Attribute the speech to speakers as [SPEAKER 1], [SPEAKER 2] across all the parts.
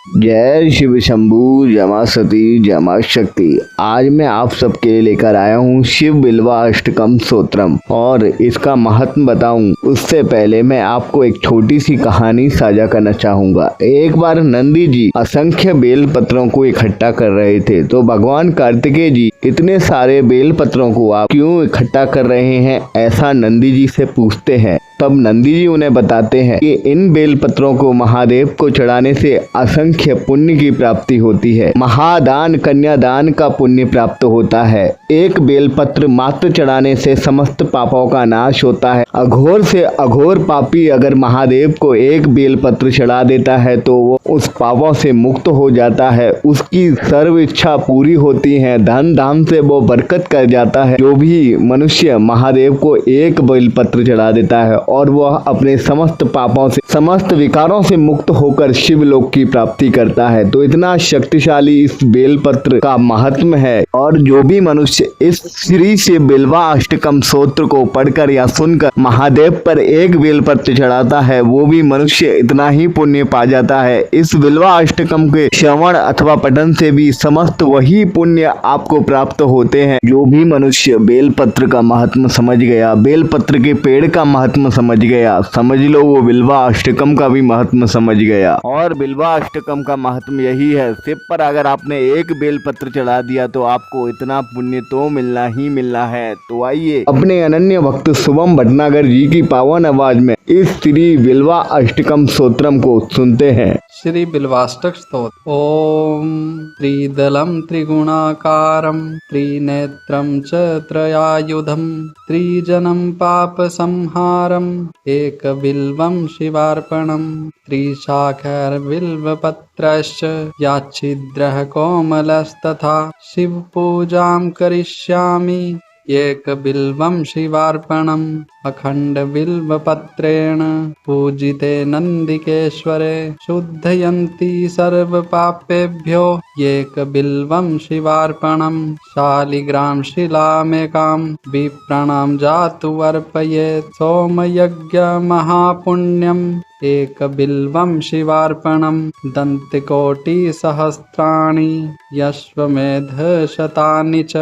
[SPEAKER 1] जय शिव शंभू जमा सती जमा शक्ति। आज मैं आप सबके लिए लेकर आया हूँ शिव बिल्वा अष्टकम स्तोत्रम और इसका महत्व बताऊं उससे पहले मैं आपको एक छोटी सी कहानी साझा करना चाहूंगा। एक बार नंदी जी असंख्य बेल पत्रों को इकट्ठा कर रहे थे, तो भगवान कार्तिकेय जी इतने सारे बेल पत्रों को आप क्यों इकट्ठा कर रहे हैं, ऐसा नंदी जी से पूछते हैं। तब नंदी जी उन्हें बताते हैं कि इन बेल पत्रों को महादेव को चढ़ाने से असंख्य पुण्य की प्राप्ति होती है। महादान कन्यादान का पुण्य प्राप्त होता है। एक बेल पत्र मात्र चढ़ाने से समस्त पापों का नाश होता है। अघोर से अघोर पापी अगर महादेव को एक बेल पत्र चढ़ा देता है तो वो उस पापों से मुक्त हो जाता है। उसकी सर्व इच्छा पूरी होती है। धन धाम से वो बरकत कर जाता है। जो भी मनुष्य महादेव को एक बेल पत्र चढ़ा देता है और वह अपने समस्त पापों से समस्त विकारों से मुक्त होकर शिवलोक की प्राप्ति करता है। तो इतना शक्तिशाली इस बेलपत्र का महात्म है। और जो भी मनुष्य इस श्री शिव बिल्वा अष्टकम स्तोत्र को पढ़कर या सुनकर महादेव पर एक बेलपत्र चढ़ाता है, वो भी मनुष्य इतना ही पुण्य पा जाता है। इस बिल्वा अष्टकम के श्रवण अथवा पठन से भी समस्त वही पुण्य आपको प्राप्त होते हैं। जो भी मनुष्य बेलपत्र का महात्म समझ गया, बेलपत्र के पेड़ का महात्म समझ गया, समझ लो वो बिल्वा अष्टकम का भी महात्म समझ गया। और बिल्वा अष्टकम का महात्म यही है, शिव पर अगर आपने एक बेलपत्र चढ़ा दिया तो आपको इतना पुण्य तो मिलना ही मिलना है। तो आइए अपने अनन्य भक्त शुभम भटनागर जी की पावन आवाज में इस श्री बिल्वा अष्टकम स्तोत्रम को सुनते हैं।
[SPEAKER 2] श्री बिल्वाष्टक स्तोत्र। ओम त्रिदलम त्रिगुणाकारम त्रिनेत्रम च त्रयायुधम त्रिजनम पाप संहारम एक बिल्वम शिवार्पणम त्रिशाखैर्बिल्वपत्रश्च याच्छिद्रः कोमलस्तथा शिव पूजां करिष्यामि एक बिल्वं शिवार्पणम् अखंड बिल्वपत्रेण पूजिते नंदिकेश्वरे शुद्धयन्ति सर्वपापेभ्यो एक बिल्वं शिवार्पणम् शालिग्राम शिलामेकां विप्राणां जातु अर्पयेत् सोमयज्ञ महापुण्यम् एक बिल्वं शिवार्पणम् दन्तिकोटिसहस्राणि यश्वमेध शतानि च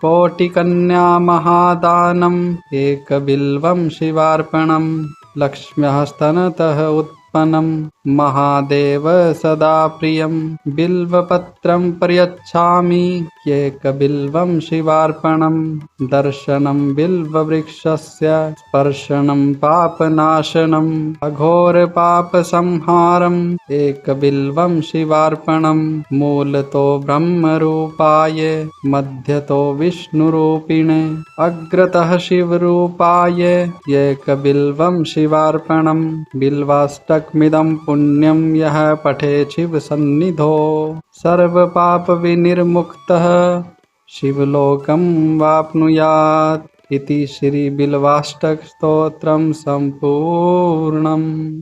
[SPEAKER 2] कोटिकन्या महादानम् एक बिल्वं शिवार्पणम् लक्ष्म्यः स्तनतः उत्पन्नं महादेव सदा प्रियं बिल्वपत्रं प्रयच्छामि एक बिल्वं शिवार्पणम् दर्शनं बिल्ववृक्षस्य स्पर्शनं पापनाशनम् अघोर पाप संहारम् एक बिल्वं शिवार्पणम् मूलतो ब्रह्मरूपाय मध्यतो विष्णुरूपिणे अग्रतः शिवरूपाय एक बिल्वं शिवार्पणम् बिल्वाष्टकमिदं पुण्यं यः पठेत् शिव सन्निधौ सर्व पाप विनिर्मुक्तः शिवलोकं वाप्नुयात् इति श्री बिल्वाष्टक स्तोत्रम संपूर्णम्।